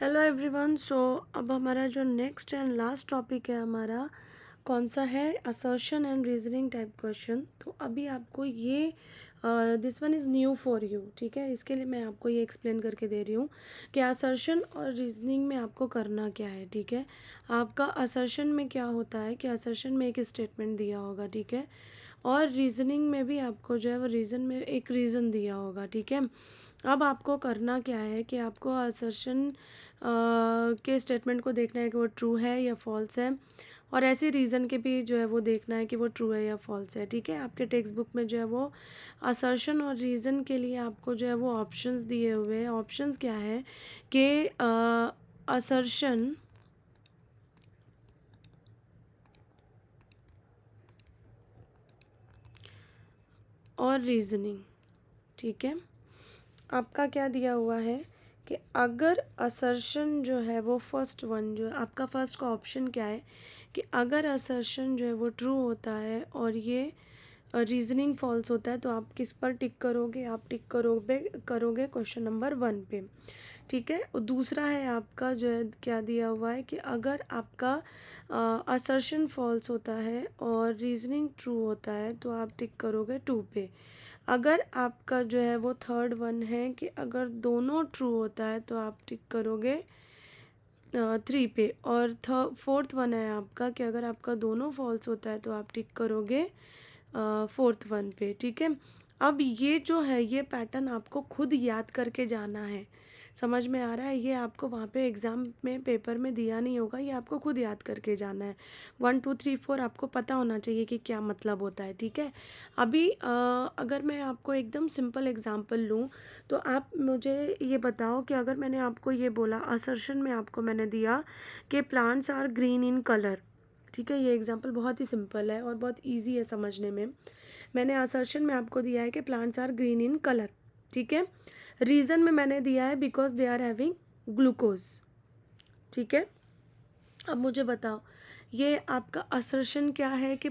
Hello everyone. सो अब हमारा जो नेक्स्ट एंड लास्ट टॉपिक है हमारा कौन सा है, assertion and reasoning type question. तो अभी आपको ये this one is new for you, ठीक है। इसके लिए मैं आपको ये एक्सप्लेन करके दे रही हूँ कि असर्शन और रीजनिंग में आपको करना क्या है, ठीक है। आपका असर्शन में क्या होता है कि असर्शन में एक स्टेटमेंट दिया होगा, ठीक है, और रीजनिंग में भी आपको जो है वो रीज़न में एक रीज़न दिया होगा, ठीक है। अब आपको करना क्या है कि आपको असर्शन के स्टेटमेंट को देखना है कि वो ट्रू है या फॉल्स है, और ऐसे रीज़न के भी जो है वो देखना है कि वो ट्रू है या फॉल्स है, ठीक है। आपके टेक्स्ट बुक में जो है वो असर्शन और रीज़न के लिए आपको जो है वो ऑप्शंस दिए हुए हैं। ऑप्शंस क्या है कि असर्शन और रीज़निंग, ठीक है। आपका क्या दिया हुआ है कि अगर असर्शन जो है वो फर्स्ट वन जो है आपका फर्स्ट का ऑप्शन क्या है कि अगर असर्शन जो है वो ट्रू होता है और ये रीजनिंग फॉल्स होता है तो आप किस पर टिक करोगे, आप टिक करोगे क्वेश्चन नंबर 1 पे, ठीक है। और दूसरा है आपका जो है क्या दिया हुआ है कि अगर आपका असर्शन फॉल्स होता है और रीजनिंग ट्रू होता है तो आप टिक करोगे 2 पे। अगर आपका जो है वो थर्ड वन है कि अगर दोनों ट्रू होता है तो आप टिक करोगे 3 पे, और फोर्थ वन है आपका कि अगर आपका दोनों फॉल्स होता है तो आप टिक करोगे फोर्थ वन पे, ठीक है। अब ये जो है ये पैटर्न आपको खुद याद करके जाना है, समझ में आ रहा है। ये आपको वहाँ पे एग्ज़ाम में पेपर में दिया नहीं होगा, ये आपको खुद याद करके जाना है। 1 2 3 4 आपको पता होना चाहिए कि क्या मतलब होता है, ठीक है। अभी अगर मैं आपको एकदम सिंपल एग्जांपल लूँ तो आप मुझे ये बताओ कि अगर मैंने आपको ये बोला असर्शन में आपको मैंने दिया कि plants are green in colour, ठीक है। ये एग्जांपल बहुत ही सिंपल है और बहुत इजी है समझने में। मैंने असर्शन में आपको दिया है कि plants are green in colour, ठीक है। रीज़न में मैंने दिया है because they are having glucose, ठीक है। अब मुझे बताओ ये आपका असर्शन क्या है कि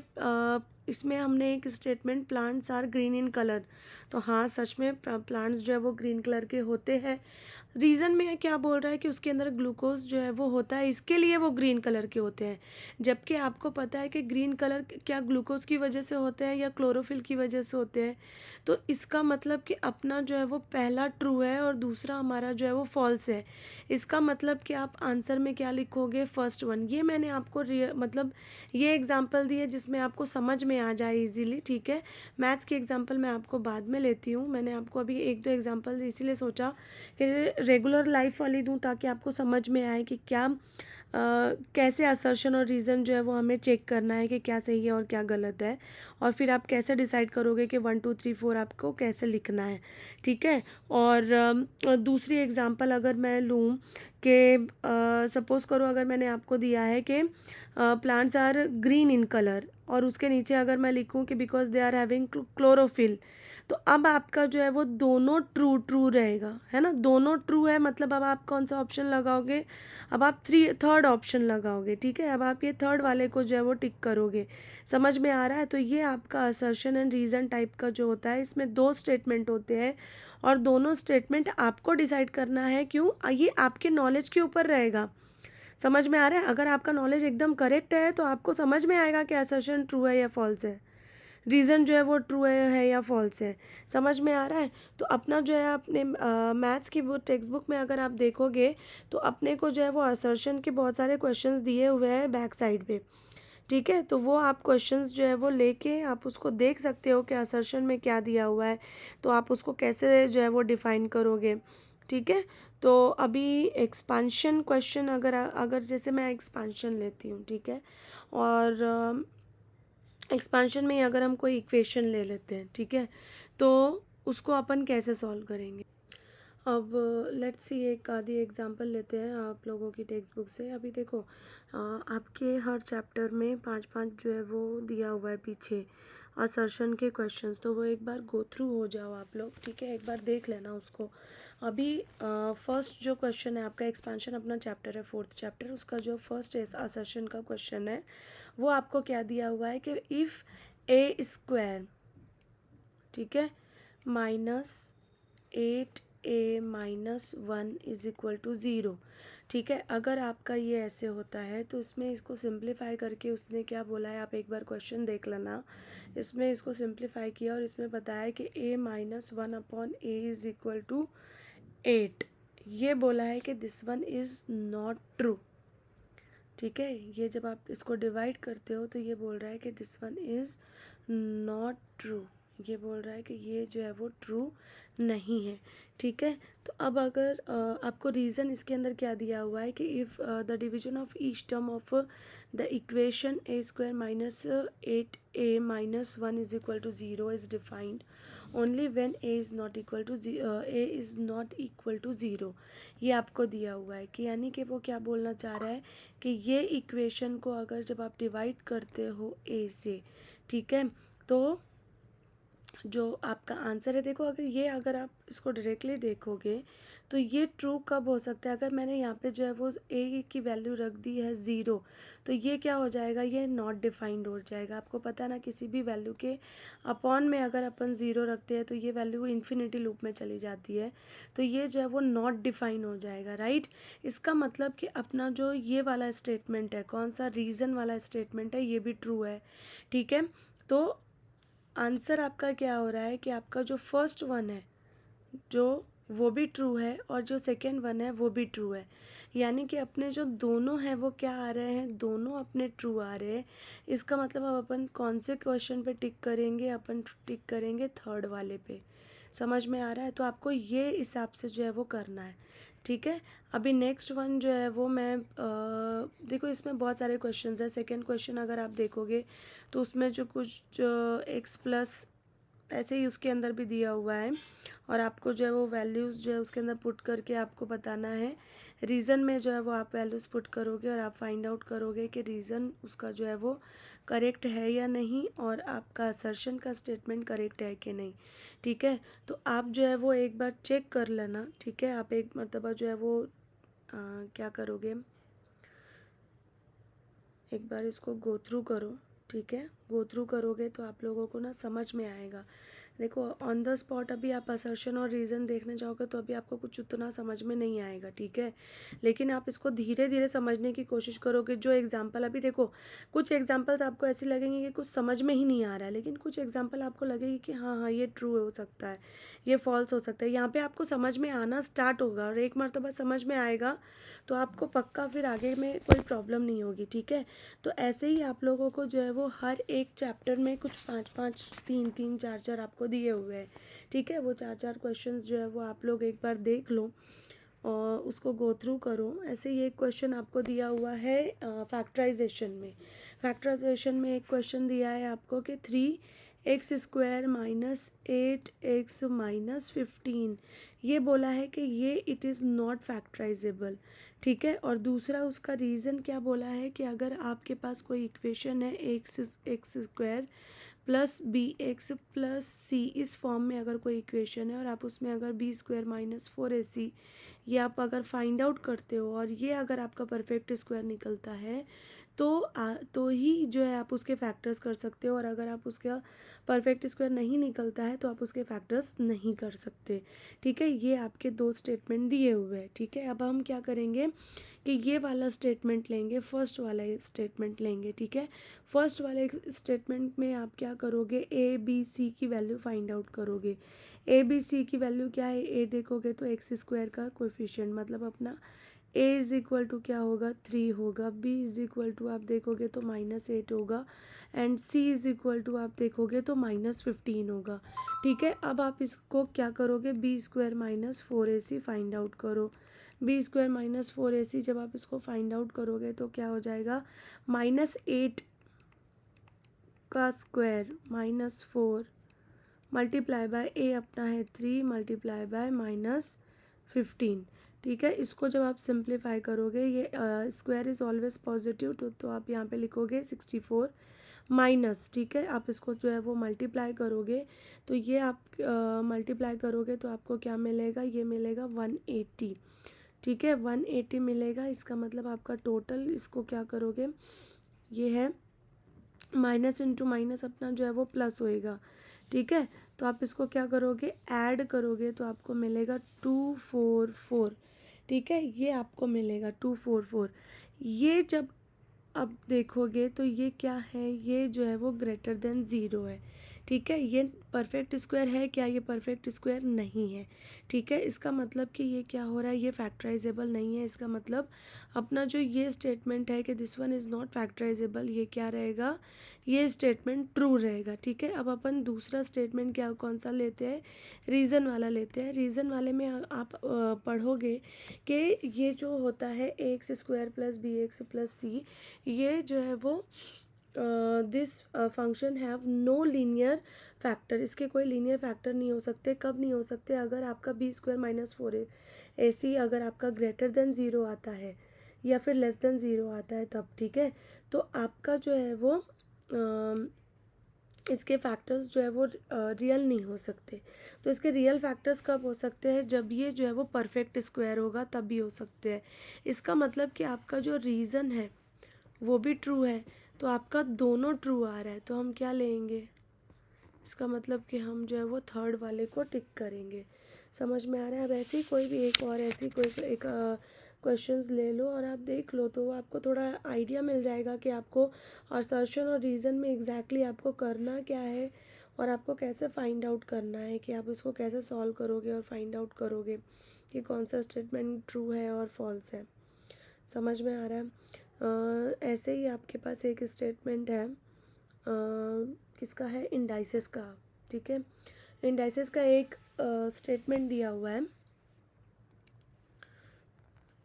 इसमें हमने एक statement plants are green in colour, तो हाँ सच में प्लांट्स जो है वो ग्रीन कलर के होते हैं। रीज़न में क्या बोल रहा है कि उसके अंदर ग्लूकोज जो है वो होता है, इसके लिए वो ग्रीन कलर के होते हैं। जबकि आपको पता है कि ग्रीन कलर क्या ग्लूकोज की वजह से होते हैं या क्लोरोफिल की वजह से होते हैं। तो इसका मतलब कि अपना जो है वो पहला ट्रू है और दूसरा हमारा जो है वो फॉल्स है। इसका मतलब कि आप आंसर में क्या लिखोगे, फर्स्ट वन। ये मैंने आपको मतलब ये एग्जांपल दिए जिसमें आपको समझ में आ जाए इजीली, ठीक है। मैथ्स की एग्जांपल मैं आपको बाद में लेती हूँ। मैंने आपको अभी एक दो एग्जांपल इसीलिए सोचा कि रेगुलर लाइफ वाली दूँ ताकि आपको समझ में आए कि क्या कैसे असर्शन और रीज़न जो है वो हमें चेक करना है कि क्या सही है और क्या गलत है, और फिर आप कैसे डिसाइड करोगे कि 1 2 3 4 आपको कैसे लिखना है, ठीक है। और दूसरी एग्जांपल अगर मैं लूँ कि सपोज़ करो अगर मैंने आपको दिया है कि plants are green in colour और उसके नीचे अगर मैं लिखूँ कि because they are having chlorophyll, तो अब आपका जो है वो दोनों ट्रू ट्रू रहेगा, है ना। दोनों ट्रू है मतलब अब आप कौन सा ऑप्शन लगाओगे, अब आप थर्ड ऑप्शन लगाओगे, ठीक है। अब आप ये थर्ड वाले को जो है वो टिक करोगे, समझ में आ रहा है। तो ये आपका असर्शन एंड रीज़न टाइप का जो होता है इसमें दो स्टेटमेंट होते हैं और दोनों स्टेटमेंट आपको डिसाइड करना है, क्यों, ये आपके नॉलेज के ऊपर रहेगा। समझ में आ रहा है। अगर आपका नॉलेज एकदम करेक्ट है तो आपको समझ में आएगा कि असर्शन ट्रू है या फॉल्स है, रीज़न जो है वो ट्रू है या फॉल्स है, समझ में आ रहा है। तो अपना जो है अपने मैथ्स की वो टेक्स्ट बुक में अगर आप देखोगे तो अपने को जो है वो असर्शन के बहुत सारे क्वेश्चंस दिए हुए हैं बैक साइड पे, ठीक है। तो वो आप क्वेश्चंस जो है वो लेके आप उसको देख सकते हो कि असर्शन में क्या दिया हुआ है, तो आप उसको कैसे जो है वो डिफ़ाइन करोगे, ठीक है। तो अभी एक्सपांशन क्वेश्चन अगर अगर जैसे मैं एक्सपांशन लेती हूँ, ठीक है, और एक्सपांशन में ही अगर हम कोई इक्वेशन ले लेते हैं, ठीक है, तो उसको अपन कैसे सॉल्व करेंगे। अब लेट्स सी एक आधी एग्जांपल लेते हैं आप लोगों की टेक्स्ट बुक से। अभी देखो आपके हर चैप्टर में 5 5 जो है वो दिया हुआ है पीछे असर्शन के क्वेश्चंस, तो वो एक बार गो थ्रू हो जाओ आप लोग, ठीक है, एक बार देख लेना उसको। अभी फर्स्ट जो क्वेश्चन है आपका एक्सपेंशन अपना चैप्टर है, फोर्थ चैप्टर, उसका जो फर्स्ट असर्शन का क्वेश्चन है वो आपको क्या दिया हुआ है कि इफ़ ए स्क्वायर, ठीक है, -8ab a minus one is equal to zero. ठीक है, अगर आपका ये ऐसे होता है तो इसमें इसको सिंप्लीफाई करके उसने क्या बोला है, आप एक बार क्वेश्चन देख लेना। इसमें इसको सिंप्लीफाई किया और इसमें बताया कि a minus one upon a is equal to 8। ये बोला है कि this one is not true. ठीक है, ये जब आप इसको डिवाइड करते हो तो ये बोल रहा है कि this one is not true. ये बोल रहा है कि ये जो है वो ट्रू नहीं है। ठीक है, तो अब अगर आपको रीज़न इसके अंदर क्या दिया हुआ है कि if the division of each term of the equation a square minus 8a minus one is equal to zero is defined only when a is not equal to a is not equal to zero. ये आपको दिया हुआ है कि यानी कि वो क्या बोलना चाह रहा है कि ये इक्वेशन को अगर जब आप डिवाइड करते हो a से, ठीक है, तो जो आपका आंसर है, देखो अगर आप इसको डायरेक्टली देखोगे तो ये ट्रू कब हो सकता है, अगर मैंने यहाँ पे जो है वो ए की वैल्यू रख दी है ज़ीरो, तो ये क्या हो जाएगा, ये नॉट डिफाइंड हो जाएगा। आपको पता है ना, किसी भी वैल्यू के अपॉन में अगर अपन ज़ीरो रखते हैं तो ये वैल्यू इन्फिनिटी लूप में चली जाती है, तो ये जो है वो नॉट डिफाइन हो जाएगा, राइट। इसका मतलब कि अपना जो ये वाला स्टेटमेंट है, कौन सा रीज़न वाला स्टेटमेंट है, ये भी ट्रू है। ठीक है, तो आंसर आपका क्या हो रहा है कि आपका जो फर्स्ट वन है जो वो भी ट्रू है और जो सेकंड वन है वो भी ट्रू है। यानी कि अपने जो दोनों हैं वो क्या आ रहे हैं, दोनों अपने ट्रू आ रहे हैं। इसका मतलब अब अपन कौन से क्वेश्चन पे टिक करेंगे, अपन टिक करेंगे थर्ड वाले पे। समझ में आ रहा है, तो आपको ये हिसाब से जो है वो करना है। ठीक है, अभी नेक्स्ट वन जो है वो मैं देखो इसमें बहुत सारे क्वेश्चंस हैं। सेकंड क्वेश्चन अगर आप देखोगे तो उसमें जो कुछ एक्स प्लस ऐसे ही उसके अंदर भी दिया हुआ है और आपको जो है वो वैल्यूज़ जो है उसके अंदर पुट करके आपको बताना है। रीज़न में जो है वो आप वैल्यूज़ पुट करोगे और आप फाइंड आउट करोगे कि रीज़न उसका जो है वो करेक्ट है या नहीं और आपका असर्शन का स्टेटमेंट करेक्ट है कि नहीं। ठीक है, तो आप जो है वो एक बार चेक कर लेना। ठीक है, आप एक मरतबा जो है वो क्या करोगे, एक बार इसको गो थ्रू करो। ठीक है, गो थ्रू करोगे तो आप लोगों को ना समझ में आएगा। देखो ऑन द स्पॉट अभी आप असर्शन और रीज़न देखने जाओगे तो अभी आपको कुछ उतना समझ में नहीं आएगा। ठीक है, लेकिन आप इसको धीरे धीरे समझने की कोशिश करोगे। जो एग्जांपल अभी देखो, कुछ एग्जांपल्स आपको ऐसे लगेंगे कि कुछ समझ में ही नहीं आ रहा है, लेकिन कुछ एग्जांपल आपको लगेगी कि हाँ हाँ ये ट्रू हो सकता है, ये फॉल्स हो सकता है। यहाँ पे आपको समझ में आना स्टार्ट होगा और एक मरतबा समझ में आएगा तो आपको पक्का फिर आगे में कोई प्रॉब्लम नहीं होगी। ठीक है, तो ऐसे ही आप लोगों को जो है वो हर एक चैप्टर में कुछ 5-5, 3-3, 4-4 आपको दिए हुए हैं। ठीक है, वो 4-4 क्वेश्चंस जो है वो आप लोग एक बार देख लो और उसको गो थ्रू करो। ऐसे ही एक क्वेश्चन आपको दिया हुआ है फैक्टराइजेशन में। फैक्टराइजेशन में एक क्वेश्चन दिया है आपको कि 3x square minus 8x minus 15, ये बोला है कि ये इट इज़ नॉट फैक्टराइजेबल। ठीक है, और दूसरा उसका रीज़न क्या बोला है कि अगर आपके पास कोई इक्वेशन है x square plus b x plus c, इस फॉर्म में अगर कोई इक्वेशन है और आप उसमें अगर बी स्क्वायर माइनस 4ac ये आप अगर फाइंड आउट करते हो और ये अगर आपका परफेक्ट स्क्वायर निकलता है तो ही जो है आप उसके फैक्टर्स कर सकते हो, और अगर आप उसका परफेक्ट स्क्वायर नहीं निकलता है तो आप उसके फैक्टर्स नहीं कर सकते। ठीक है, ये आपके दो स्टेटमेंट दिए हुए हैं। ठीक है, अब हम क्या करेंगे कि ये वाला स्टेटमेंट लेंगे, फर्स्ट वाला स्टेटमेंट लेंगे। ठीक है, फर्स्ट वाले स्टेटमेंट में आप क्या करोगे, ए बी सी की वैल्यू फाइंड आउट करोगे। ए बी सी की वैल्यू क्या है, ए देखोगे तो एक्स स्क्वायर का कोएफिशिएंट मतलब अपना ए इज़ इक्वल टू क्या होगा, 3 होगा। बी इज़ इक्वल टू आप देखोगे तो -8 होगा and c is equal to आप देखोगे तो -15 होगा। ठीक है, अब आप इसको क्या करोगे, b square minus 4ac find out करो। बी स्क्वायर माइनस 4ac जब आप इसको फाइंड आउट करोगे तो क्या हो जाएगा, -8 का स्क्वायर -4 मल्टीप्लाई बाय ए अपना है 3 मल्टीप्लाई बाय -15। ठीक है, इसको जब आप सिंप्लीफाई करोगे, ये स्क्वायर इज़ ऑलवेज पॉजिटिव, तो आप यहाँ पे लिखोगे 64 माइनस। ठीक है, आप इसको जो है वो मल्टीप्लाई करोगे तो ये आप मल्टीप्लाई करोगे तो आपको क्या मिलेगा, ये मिलेगा 180। ठीक है, 180 मिलेगा। इसका मतलब आपका टोटल, इसको क्या करोगे, ये है माइनस इंटू माइनस अपना जो है वो प्लस होएगा। ठीक है, तो आप इसको क्या करोगे, ऐड करोगे तो आपको मिलेगा 244, ठीक है, ये आपको मिलेगा 244। ये जब अब देखोगे तो ये क्या है, ये जो है वो ग्रेटर देन ज़ीरो है, ठीक है। ये परफेक्ट स्क्वायर है क्या, ये परफेक्ट स्क्वायर नहीं है, ठीक है। इसका मतलब कि ये क्या हो रहा है, ये फैक्टराइजेबल नहीं है। इसका मतलब अपना जो ये स्टेटमेंट है कि this one is not factorisable, ये क्या रहेगा, ये स्टेटमेंट ट्रू रहेगा, ठीक है। अब अपन दूसरा स्टेटमेंट क्या कौन सा लेते हैं, रीज़न वाला लेते हैं। रीज़न वाले में आप पढ़ोगे कि ये जो होता है a x square plus b x plus c, ये जो है वो this function have no linear factor, इसके कोई लीनियर फैक्टर नहीं हो सकते। कब नहीं हो सकते, अगर आपका बी स्क्वायर माइनस फोर ए सी अगर आपका ग्रेटर देन ज़ीरो आता है या फिर लेस देन ज़ीरो आता है तब, ठीक है। तो आपका जो है वो इसके फैक्टर्स जो है वो रियल नहीं हो सकते। तो इसके रियल फैक्टर्स कब हो सकते हैं, जब ये जो है वो परफेक्ट स्क्वायर होगा तब भी हो सकते हैं। इसका मतलब कि आपका जो रीज़न है वो भी ट्रू है, तो आपका दोनों ट्रू आ रहा है, तो हम क्या लेंगे, इसका मतलब कि हम जो है वो थर्ड वाले को टिक करेंगे। समझ में आ रहा है। अब ऐसे ही कोई भी एक और ऐसी कोई एक क्वेश्चंस ले लो और आप देख लो, तो आपको थोड़ा आइडिया मिल जाएगा कि आपको असर्शन और रीज़न में एग्जैक्टली आपको करना क्या है और आपको कैसे फाइंड आउट करना है, कि आप इसको कैसे सॉल्व करोगे और फाइंड आउट करोगे कि कौन सा स्टेटमेंट ट्रू है और फॉल्स है। समझ में आ रहा है। ऐसे ही आपके पास एक स्टेटमेंट है किसका है, इंडाइसेस का, ठीक है। इंडाइसेस का एक स्टेटमेंट दिया हुआ है,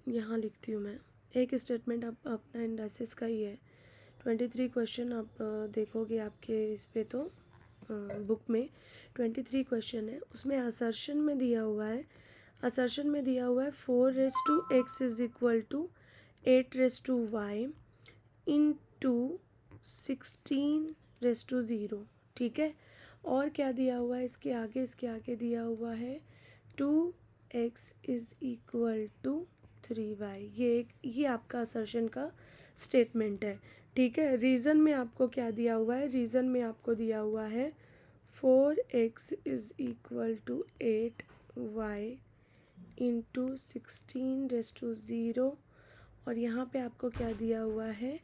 यहाँ लिखती हूँ मैं। एक स्टेटमेंट आप अपना इंडाइसेस का ही है। 23 क्वेश्चन आप देखोगे आपके इस पे तो बुक में 23 क्वेश्चन है, उसमें असर्शन में दिया हुआ है, असर्शन में दिया हुआ है 4x is equal to 8y into 16 ठीक है। और क्या दिया हुआ है इसके आगे दिया हुआ है 2x is equal to 3y। ये आपका असर्शन का स्टेटमेंट है, ठीक है। रीज़न में आपको क्या दिया हुआ है, रीज़न में आपको दिया हुआ है 4x is equal to 8y into 16 और यहाँ पे आपको क्या दिया हुआ है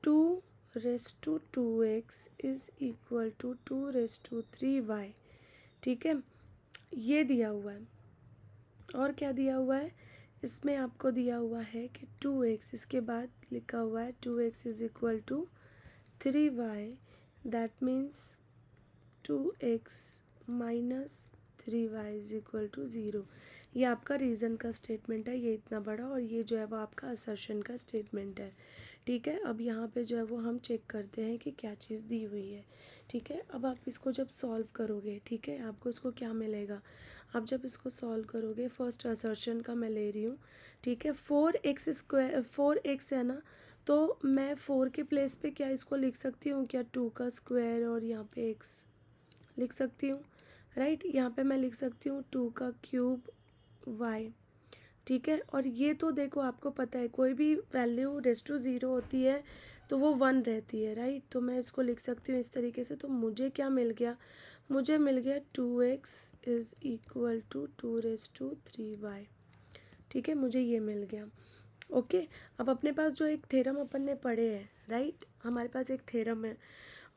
2 2x is equal to 2 3y, ठीक है। ये दिया हुआ है। और क्या दिया हुआ है, इसमें आपको दिया हुआ है कि 2x, इसके बाद लिखा हुआ है 2x is equal to 3y, that means 2x minus 3y is equal to 0। ये आपका रीज़न का स्टेटमेंट है, ये इतना बड़ा, और ये जो है वो आपका असर्शन का स्टेटमेंट है, ठीक है। अब यहाँ पे जो है वो हम चेक करते हैं कि क्या चीज़ दी हुई है, ठीक है। अब आप इसको जब सॉल्व करोगे, ठीक है, आपको इसको क्या मिलेगा, आप जब इसको सॉल्व करोगे, फर्स्ट असर्शन का मैं ले रही हूँ, ठीक है। 4x है ना, तो मैं 4 के प्लेस पे क्या इसको लिख सकती हूँ क्या, 2 का स्क्वायर और यहाँ पे x लिख सकती हूँ, राइट। यहाँ पे मैं लिख सकती हूँ 2 का क्यूब y, ठीक है। और ये तो देखो आपको पता है कोई भी वैल्यू रेस टू ज़ीरो होती है तो वो 1 रहती है, राइट। तो मैं इसको लिख सकती हूँ इस तरीके से। तो मुझे क्या मिल गया, मुझे मिल गया 2x is equal to 2 3y, ठीक है, मुझे ये मिल गया। ओके। अब अपने पास जो एक थ्योरम अपन ने पढ़े हैं, राइट, हमारे पास एक थ्योरम है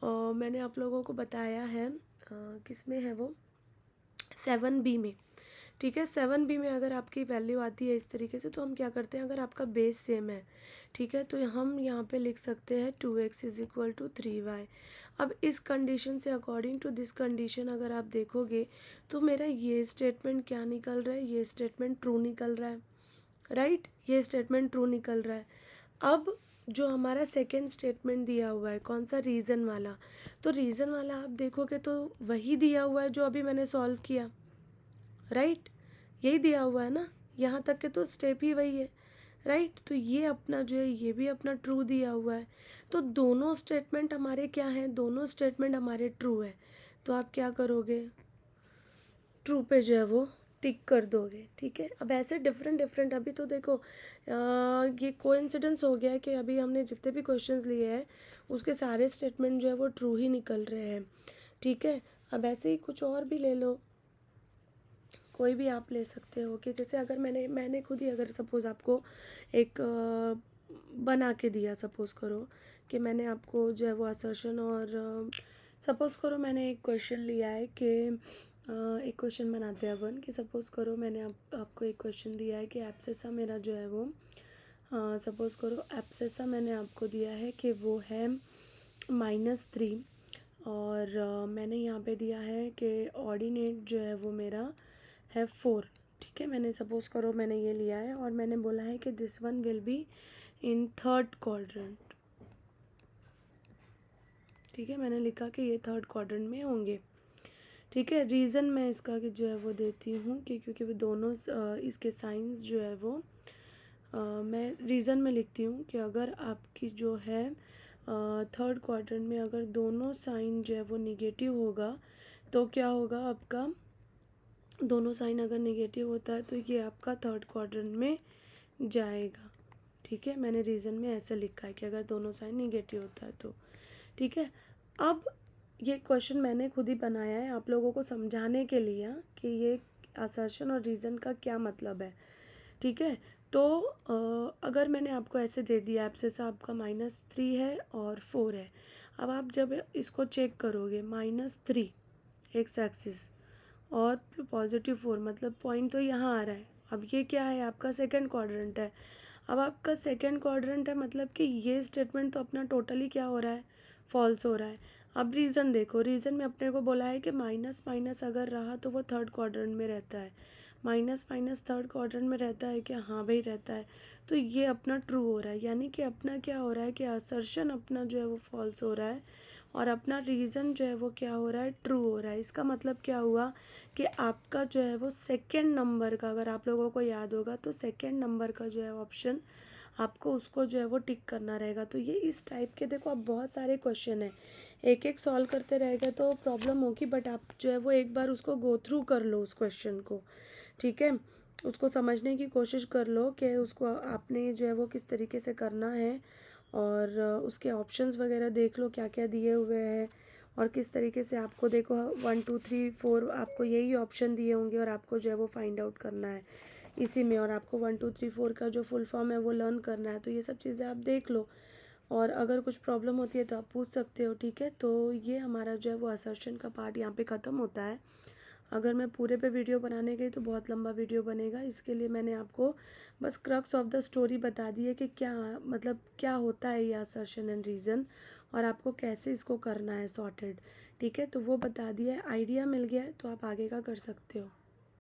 और मैंने आप लोगों को बताया है किस में है वो, 7b में, ठीक है। 7b में अगर आपकी वैल्यू आती है इस तरीके से, तो हम क्या करते हैं, अगर आपका बेस सेम है, ठीक है, तो हम यहाँ पे लिख सकते हैं 2x is equal to 3y। अब इस कंडीशन से, अकॉर्डिंग टू दिस कंडीशन अगर आप देखोगे तो मेरा ये स्टेटमेंट क्या निकल रहा है, ये स्टेटमेंट ट्रू निकल रहा है, राइट, ये स्टेटमेंट ट्रू निकल रहा है। अब जो हमारा सेकेंड स्टेटमेंट दिया हुआ है, कौन सा, रीज़न वाला, तो रीज़न वाला आप देखोगे तो वही दिया हुआ है जो अभी मैंने सॉल्व किया, राइट, यही दिया हुआ है ना, यहाँ तक के तो स्टेप ही वही है, राइट। तो ये अपना जो है ये भी अपना ट्रू दिया हुआ है, तो दोनों स्टेटमेंट हमारे क्या हैं, दोनों स्टेटमेंट हमारे ट्रू है। तो आप क्या करोगे, ट्रू पे जो है वो टिक कर दोगे, ठीक है। अब ऐसे डिफरेंट डिफरेंट, अभी तो देखो ये कोइंसिडेंस हो गया है कि अभी हमने जितने भी क्वेश्चंस लिए हैं उसके सारे स्टेटमेंट जो है वो ट्रू ही निकल रहे हैं, ठीक है। अब ऐसे ही कुछ और भी ले लो, कोई भी आप ले सकते हो कि जैसे अगर मैंने खुद ही अगर सपोज़ आपको एक बना के दिया, सपोज़ करो कि मैंने आपको जो है वो असर्शन और सपोज़ करो मैंने एक क्वेश्चन लिया है कि एक क्वेश्चन बनाते हैं अपन कि सपोज़ करो मैंने आपको एक क्वेश्चन दिया है कि एब्सेसा मेरा जो है वो सपोज़ करो एब्सेसा मैंने आपको दिया है कि वो है -3 और मैंने यहाँ पे दिया है कि ऑर्डिनेट जो है वो मेरा है 4। ठीक है, मैंने सपोज़ करो मैंने ये लिया है और मैंने बोला है कि this one will be in third quadrant. ठीक है, मैंने लिखा कि ये थर्ड क्वाड्रेंट में होंगे। ठीक है, रीज़न मैं इसका कि जो है वो देती हूँ कि क्योंकि वो दोनों इसके साइंस जो है वो मैं रीज़न में लिखती हूँ कि अगर आपकी जो है थर्ड क्वाड्रेंट में अगर दोनों साइन जो है वो निगेटिव होगा तो क्या होगा आपका, दोनों साइन अगर निगेटिव होता है तो ये आपका थर्ड क्वाड्रेंट में जाएगा। ठीक है, मैंने रीज़न में ऐसा लिखा है कि अगर दोनों साइन निगेटिव होता है तो। ठीक है, अब ये क्वेश्चन मैंने खुद ही बनाया है आप लोगों को समझाने के लिए कि ये असर्शन और रीज़न का क्या मतलब है। ठीक है, तो अगर मैंने आपको ऐसे दे दिया एब्सेसा आपका -3 है और 4 है, अब आप जब इसको चेक करोगे -3 एक्स एक्सिस और +4 मतलब पॉइंट तो यहाँ आ रहा है। अब ये क्या है, आपका सेकंड क्वाड्रेंट है। अब आपका सेकंड क्वाड्रेंट है मतलब कि ये स्टेटमेंट तो अपना टोटली क्या हो रहा है, फॉल्स हो रहा है। अब रीज़न देखो, रीज़न में अपने को बोला है कि माइनस माइनस अगर रहा तो वो थर्ड क्वाड्रेंट में रहता है। माइनस माइनस थर्ड क्वाड्रेंट में रहता है क्या, हाँ भाई रहता है। तो ये अपना ट्रू हो रहा है, यानी कि अपना क्या हो रहा है कि असर्शन अपना जो है वो फॉल्स हो रहा है और अपना रीज़न जो है वो क्या हो रहा है, ट्रू हो रहा है। इसका मतलब क्या हुआ कि आपका जो है वो सेकंड नंबर का, अगर आप लोगों को याद होगा तो सेकंड नंबर का जो है ऑप्शन आपको उसको जो है वो टिक करना रहेगा। तो ये इस टाइप के देखो अब बहुत सारे क्वेश्चन हैं, एक एक सॉल्व करते रहेगा तो प्रॉब्लम होगी, बट आप जो है वो एक बार उसको गो थ्रू कर लो उस क्वेश्चन को। ठीक है, उसको समझने की कोशिश कर लो कि उसको आपने जो है वो किस तरीके से करना है और उसके ऑप्शंस वगैरह देख लो क्या क्या दिए हुए हैं और किस तरीके से आपको देखो 1 2 3 4 आपको यही ऑप्शन दिए होंगे और आपको जो है वो फाइंड आउट करना है इसी में, और आपको 1 2 3 4 का जो फुल फॉर्म है वो लर्न करना है। तो ये सब चीज़ें आप देख लो और अगर कुछ प्रॉब्लम होती है तो आप पूछ सकते हो। ठीक है, तो ये हमारा जो है वो असर्शन का पार्ट यहाँ पे ख़त्म होता है। अगर मैं पूरे पे वीडियो बनाने गई तो बहुत लंबा वीडियो बनेगा, इसके लिए मैंने आपको बस क्रक्स ऑफ द स्टोरी बता दी है कि क्या मतलब क्या होता है ये असर्शन एंड रीज़न और आपको कैसे इसको करना है सॉर्टेड। ठीक है, तो वो बता दिया है, आइडिया मिल गया है तो आप आगे का कर सकते हो।